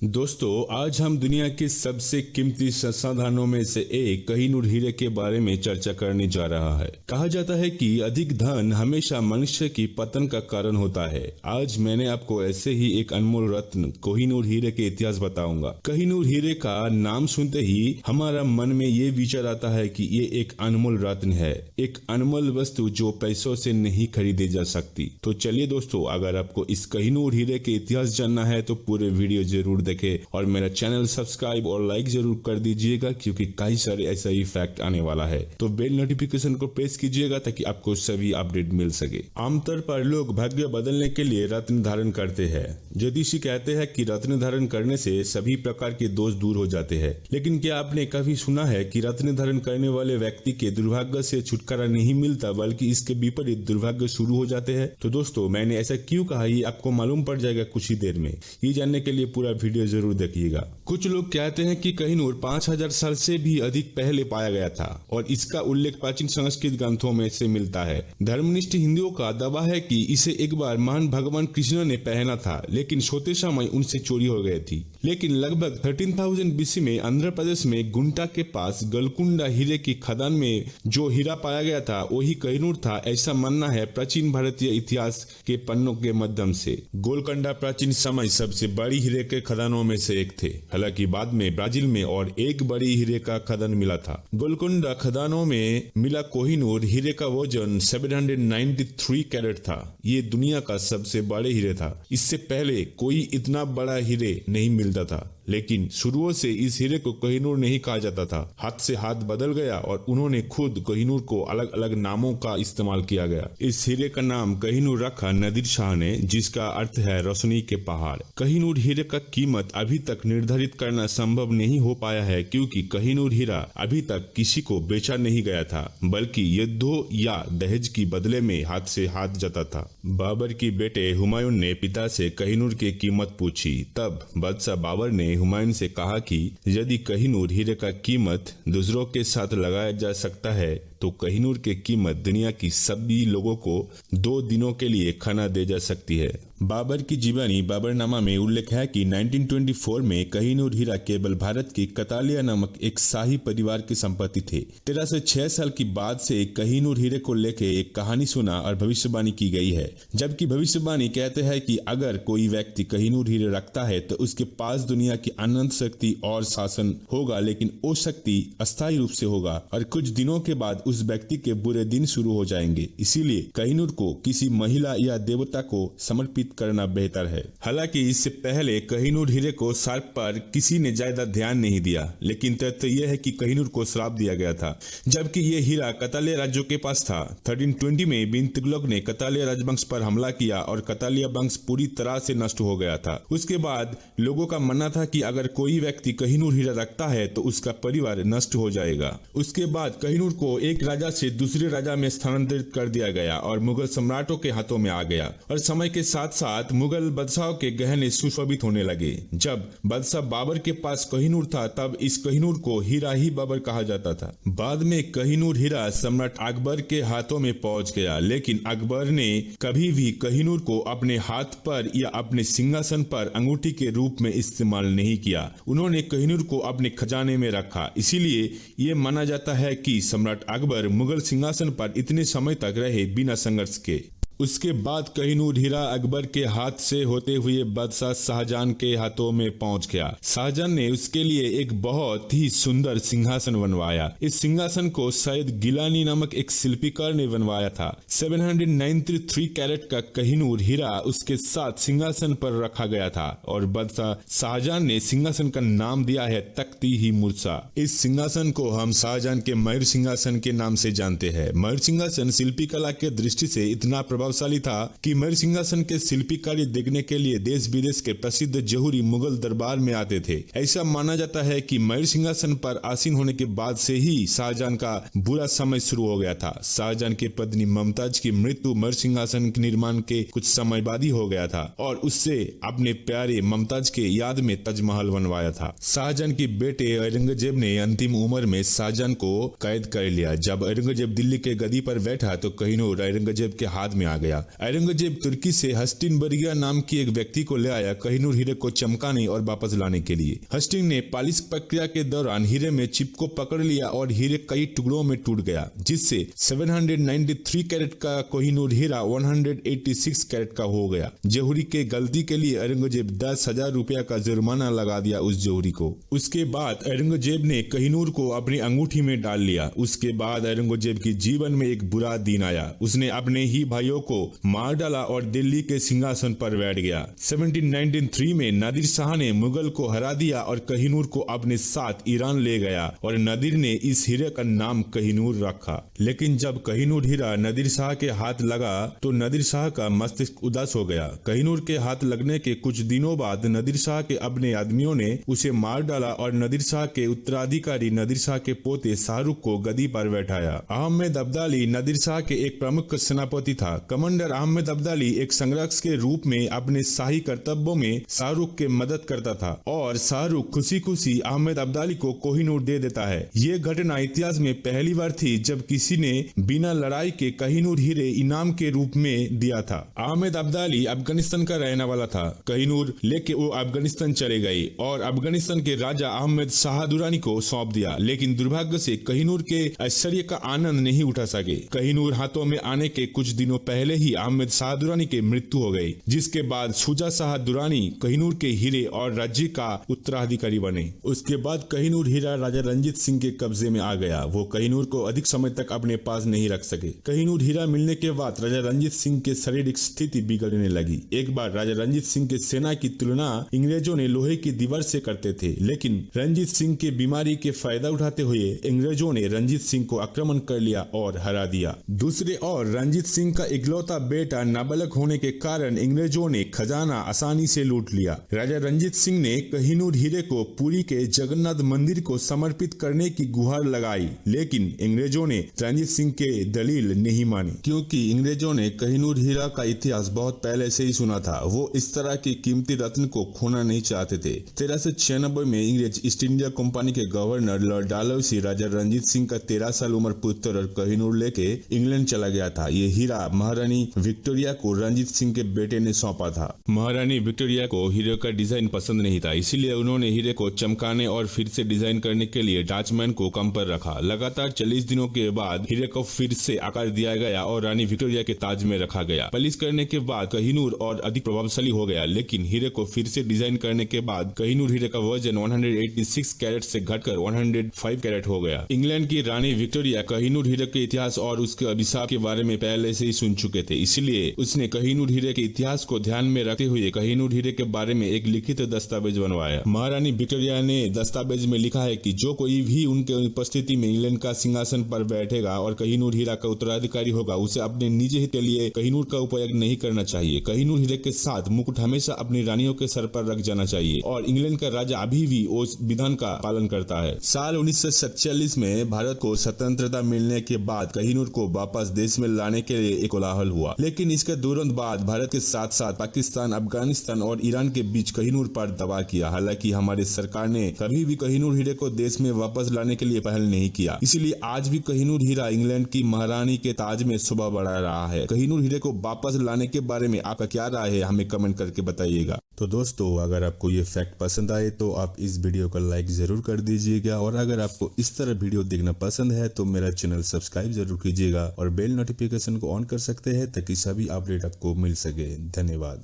दोस्तों, आज हम दुनिया के सबसे कीमती संसाधनों में से एक कोहिनूर हीरे के बारे में चर्चा करने जा रहा है। कहा जाता है कि अधिक धन हमेशा मनुष्य की पतन का कारण होता है। आज मैंने आपको ऐसे ही एक अनमोल रत्न कोहिनूर हीरे के इतिहास बताऊंगा। कोहिनूर हीरे का नाम सुनते ही हमारा मन में ये विचार आता है कि ये एक अनमोल रत्न है, एक अनमोल वस्तु जो पैसों से नहीं खरीदी जा सकती। तो चलिए दोस्तों, अगर आपको इस कोहिनूर हीरे के इतिहास जानना है तो पूरे वीडियो जरूर देखें और मेरा चैनल सब्सक्राइब और लाइक जरूर कर दीजिएगा, क्योंकि कई सारे ऐसा ही फैक्ट आने वाला है। तो बेल नोटिफिकेशन को प्रेस कीजिएगा ताकि आपको सभी अपडेट मिल सके। आमतौर पर लोग भाग्य बदलने के लिए रत्न धारण करते हैं। ज्योतिषी कहते हैं कि रत्न धारण करने से सभी प्रकार के दोष दूर हो जाते हैं। लेकिन क्या आपने कभी सुना है कि रत्न धारण करने वाले व्यक्ति के दुर्भाग्य से छुटकारा नहीं मिलता, बल्कि इसके विपरीत दुर्भाग्य शुरू हो जाते हैं? तो दोस्तों, मैंने ऐसा क्यों कहा ये आपको मालूम पड़ जाएगा कुछ ही देर में। ये जानने के लिए पूरा वीडियो जरूर देखिएगा। कुछ लोग कहते हैं कि कोहिनूर 5000 साल से भी अधिक पहले पाया गया था और इसका उल्लेख प्राचीन संस्कृत ग्रंथों में से मिलता है। धर्मनिष्ठ हिंदुओं का दावा है कि इसे एक बार महान भगवान कृष्ण ने पहना था, लेकिन सोते समय उनसे चोरी हो गई थी। लेकिन लगभग 13,000 बीसी में आंध्र प्रदेश में गुंटा के पास गलकुंडा हीरे की खदान में जो हीरा पाया गया था वही कोहिनूर था, ऐसा मानना है प्राचीन भारतीय इतिहास के पन्नों के माध्यम से। गोलकुंडा प्राचीन समय सबसे बड़ी हीरे के खदानों में से एक थे। हालांकि बाद में ब्राजील में और एक बड़ी हीरे का खदान मिला था। गोलकुंडा खदानों में मिला कोहिनूर हीरे का वजन 793 कैरेट था। ये दुनिया का सबसे बड़े हीरे था। इससे पहले कोई इतना बड़ा हीरे नहीं मिलता था, लेकिन शुरुओं से इस हीरे को कोहिनूर नहीं कहा जाता था। हाथ से हाथ बदल गया और उन्होंने खुद कोहिनूर को अलग अलग नामों का इस्तेमाल किया गया। इस हीरे का नाम कोहिनूर रखा नादिर शाह ने, जिसका अर्थ है रोशनी के पहाड़। कोहिनूर हीरे का कीमत अभी तक निर्धारित करना संभव नहीं हो पाया है, क्योंकि कोहिनूर हीरा अभी तक किसी को बेचा नहीं गया था, बल्कि युद्धों या दहेज की बदले में हाथ से हाथ जाता था। बाबर की बेटे हुमायूं ने पिता से कोहिनूर की कीमत पूछी। तब बादशाह बाबर ने हुमायूं से कहा कि यदि कोहिनूर हीरे का कीमत दूसरों के साथ लगाया जा सकता है तो कोहिनूर की कीमत दुनिया की सभी लोगों को 2 दिनों के लिए खाना दे जा सकती है। बाबर की जीवनी बाबरनामा में उल्लेख है कि 1924 में कोहिनूर हीरा केवल भारत की कतालिया नामक एक शाही परिवार की संपत्ति थे। 13 से 6 साल की बाद से कोहिनूर हीरे को लेकर एक कहानी सुना और भविष्यवाणी की गई है। जबकि भविष्यवाणी कहते हैं कि अगर कोई व्यक्ति कोहिनूर हीरे रखता है तो उसके पास दुनिया की अनंत शक्ति और शासन होगा, लेकिन वो शक्ति अस्थायी रूप से होगा और कुछ दिनों के बाद उस व्यक्ति के बुरे दिन शुरू हो जाएंगे। इसीलिए कोहिनूर को किसी महिला या देवता को समर्पित करना बेहतर है। हालांकि इससे पहले कोहिनूर हीरे को श्राप पर किसी ने ज्यादा ध्यान नहीं दिया, लेकिन तथ्य यह है कि कोहिनूर को श्राप दिया गया था, जबकि यह हीरा कतालिया राज्यों के पास था। 1320 में बिन तुगलक ने कतालिया राजवंश पर हमला किया और कतालिया वंश पूरी तरह से नष्ट हो गया था। उसके बाद लोगों का मानना था कि अगर कोई व्यक्ति कोहिनूर हीरा रखता है तो उसका परिवार नष्ट हो जाएगा। उसके बाद कोहिनूर को एक राजा से दूसरे राजा में स्थानांतरित कर दिया गया और मुगल सम्राटों के हाथों में आ गया और समय के साथ साथ मुगल बादशाहों के गहने सुशोभित होने लगे। जब बादशाह बाबर के पास कोहिनूर था तब इस कोहिनूर को हीरा ही बाबर कहा जाता था। बाद में कोहिनूर हीरा सम्राट अकबर के हाथों में पहुंच गया, लेकिन अकबर ने कभी भी कोहिनूर को अपने हाथ पर या अपने सिंहासन पर अंगूठी के रूप में इस्तेमाल नहीं किया। उन्होंने कोहिनूर को अपने खजाने में रखा। इसीलिए ये माना जाता है कि सम्राट अकबर मुगल सिंहासन पर इतने समय तक रहे बिना संघर्ष के। उसके बाद कोहिनूर हीरा अकबर के हाथ से होते हुए बादशाह शाहजहां के हाथों में पहुंच गया। शाहजहां ने उसके लिए एक बहुत ही सुंदर सिंहासन बनवाया। इस सिंहासन को सैयद गिलानी नामक एक शिल्पीकार ने बनवाया था। 793 कैरेट का कोहिनूर हीरा उसके साथ सिंहासन पर रखा गया था और बादशाह शाहजहां ने सिंहासन का नाम दिया है तख्ती ही मुर्सा। इस सिंहासन को हम शाहजहां के मयूर सिंहासन के नाम से जानते हैं। मयूर सिंहासन शिल्पी कला के दृष्टि से इतना प्रभावशाली था कि मयूर सिंहासन के शिल्पी कार्य देखने के लिए देश विदेश के प्रसिद्ध जौहरी मुगल दरबार में आते थे। ऐसा माना जाता है कि मयूर सिंहासन पर आसीन होने के बाद से ही शाहजहां का बुरा समय शुरू हो गया था। शाहजहां की पत्नी मुमताज की मृत्यु मयूर सिंहासन के निर्माण के कुछ समय बाद ही हो गया था और उससे अपने प्यारे मुमताज के याद में ताजमहल बनवाया था। शाहजहां के बेटे औरंगजेब ने अंतिम उम्र में शाहजहां को कैद कर लिया। जब औरंगजेब दिल्ली के गद्दी पर बैठा तो कोहिनूर औरंगजेब के हाथ में आ गया। औरंगजेब तुर्की से हस्तिनबर्गिया नाम की एक व्यक्ति को ले आया कोहिनूर हीरे को चमकाने और वापस लाने के लिए। हस्टिंग ने पॉलिश प्रक्रिया के दौरान हीरे में चिप को पकड़ लिया और हीरे कई टुकड़ों में टूट गया, जिससे 793 कैरेट का कोहिनूर हीरा 186 कैरेट का हो गया। जौहरी के गलती के लिए औरंगजेब 10,000 रुपया का जुर्माना लगा दिया उस जौहरी को। उसके बाद औरंगजेब ने कोहिनूर को अपनी अंगूठी में डाल लिया। उसके बाद औरंगजेब के जीवन में एक बुरा दिन आया। उसने अपने ही भाइयों को मार डाला और दिल्ली के सिंहासन पर बैठ गया। 1793 में नादिर शाह ने मुगल को हरा दिया और कोहिनूर को अपने साथ ईरान ले गया और नादिर ने इस हीरे का नाम कोहिनूर रखा। लेकिन जब कोहिनूर हीरा नादिर शाह के हाथ लगा तो नादिर शाह का मस्तिष्क उदास हो गया। कोहिनूर के हाथ लगने के कुछ दिनों बाद नादिर शाह के अपने आदमियों ने उसे मार डाला और नादिर शाह के उत्तराधिकारी नादिर शाह के पोते शाहरुख को गद्दी पर बैठाया। अहमद अब्दाली नादिर शाह के एक प्रमुख सेनापति था। कमांडर अहमद अब्दाली एक संरक्षक के रूप में अपने शाही कर्तव्यों में शाहरुख के मदद करता था और शाहरुख खुशी खुशी अहमद अब्दाली को कोहिनूर दे देता है। ये घटना इतिहास में पहली बार थी जब किसी ने बिना लड़ाई के कोहिनूर हीरे इनाम के रूप में दिया था। अहमद अब्दाली अफगानिस्तान का रहने वाला था। कोहिनूर लेके वो अफगानिस्तान चले गए और अफगानिस्तान के राजा अहमद शाह दुरानी को सौंप दिया। लेकिन दुर्भाग्य से कोहिनूर के ऐश्वर्य का आनंद नहीं उठा सके। कोहिनूर हाथों में आने के कुछ दिनों पहले ही अहमद शाह दुरानी की मृत्यु हो गई, जिसके बाद शुजा शाह दुरानी कोहिनूर के हीरे और राज्य का उत्तराधिकारी बने। उसके बाद कोहिनूर हीरा राजा रंजीत सिंह के कब्जे में आ गया। वो कोहिनूर को अधिक समय तक अपने पास नहीं रख सके। कोहिनूर हीरा मिलने के बाद राजा रंजीत सिंह के शारीरिक स्थिति बिगड़ने लगी। एक बार राजा रंजीत सिंह के सेना की तुलना अंग्रेजों ने लोहे की दीवार से करते थे, लेकिन रंजीत सिंह के बीमारी के फायदा उठाते हुए अंग्रेजों ने रंजीत सिंह को आक्रमण कर लिया और हरा दिया। दूसरे ओर रंजीत सिंह का इकलौता बेटा नाबालग होने के कारण अंग्रेजों ने खजाना आसानी से लूट लिया। राजा रंजीत सिंह ने कोहिनूर हीरे को पुरी के जगन्नाथ मंदिर को समर्पित करने की गुहार लगाई, लेकिन अंग्रेजों ने रंजीत सिंह के दलील नहीं मानी, क्योंकि अंग्रेजों ने कोहिनूर हीरा का इतिहास बहुत पहले से ही सुना था। वो इस तरह की कीमती रत्न को खोना नहीं चाहते थे। 1396 में अंग्रेज ईस्ट इंडिया कंपनी के गवर्नर लॉर्ड डालहौसी राजा रंजीत सिंह का 13 साल उम्र पुत्र और कोहिनूर लेके इंग्लैंड चला गया था। ये हीरा महारानी विक्टोरिया को रंजीत सिंह के बेटे ने सौंपा था। महारानी विक्टोरिया को हीरे का डिजाइन पसंद नहीं था, इसीलिए उन्होंने हीरे को चमकाने और फिर से डिजाइन करने के लिए डचमैन को काम पर रखा। लगातार 40 दिनों के बाद हीरे को फिर से आकार दिया गया और रानी विक्टोरिया के ताज में रखा गया। पॉलिश करने के बाद कोहिनूर और अधिक प्रभावशाली हो गया, लेकिन हीरे को फिर से डिजाइन करने के बाद कोहिनूर हीरे का वजन 186 कैरेट से घटकर 105 कैरेट हो गया। इंग्लैंड की रानी विक्टोरिया कोहिनूर हीरे के इतिहास और उसके अभिशाप के बारे में पहले से ही सुन चुके थे, इसलिए उसने कोहिनूर हीरे के इतिहास को ध्यान में रखते हुए कोहिनूर हीरे के बारे में एक लिखित दस्तावेज बनवाया। महारानी विक्टोरिया ने दस्तावेज में लिखा है कि जो कोई भी उनके उपस्थिति में इंग्लैंड का सिंहासन पर बैठेगा और कोहिनूर हीरा का उत्तराधिकारी होगा, उसे अपने निजी हित के लिए कोहिनूर का उपयोग नहीं करना चाहिए। कोहिनूर हीरे के साथ मुकुट हमेशा अपनी रानियों के सर पर रख जाना चाहिए और इंग्लैंड का राजा अभी भी उस विधान का पालन करता है। साल 1947 में भारत को स्वतंत्रता मिलने के बाद कोहिनूर को वापस देश में लाने के लिए एक कोलाहल हुआ, लेकिन इसके तुरंत बाद भारत के साथ साथ पाकिस्तान, अफगानिस्तान और ईरान के बीच कोहिनूर पर दबाव किया। हालांकि हमारी सरकार ने कभी भी कोहिनूर हीरे को देश में वापस लाने के लिए पहल नहीं किया, इसलिए आज भी कोहिनूर हीरा इंग्लैंड की महारानी के ताज में शोभा बढ़ा रहा है। कोहिनूर हीरे को वापस लाने के बारे में आपका क्या राय है, हमें कमेंट करके बताइएगा। तो दोस्तों, अगर आपको ये फैक्ट पसंद आए तो आप इस वीडियो को लाइक जरूर कर दीजिएगा और अगर आपको इस तरह वीडियो देखना पसंद है तो मेरा चैनल सब्सक्राइब जरूर कीजिएगा और बेल नोटिफिकेशन को ऑन कर सकते हैं ताकि सभी अपडेट आपको मिल सके। धन्यवाद।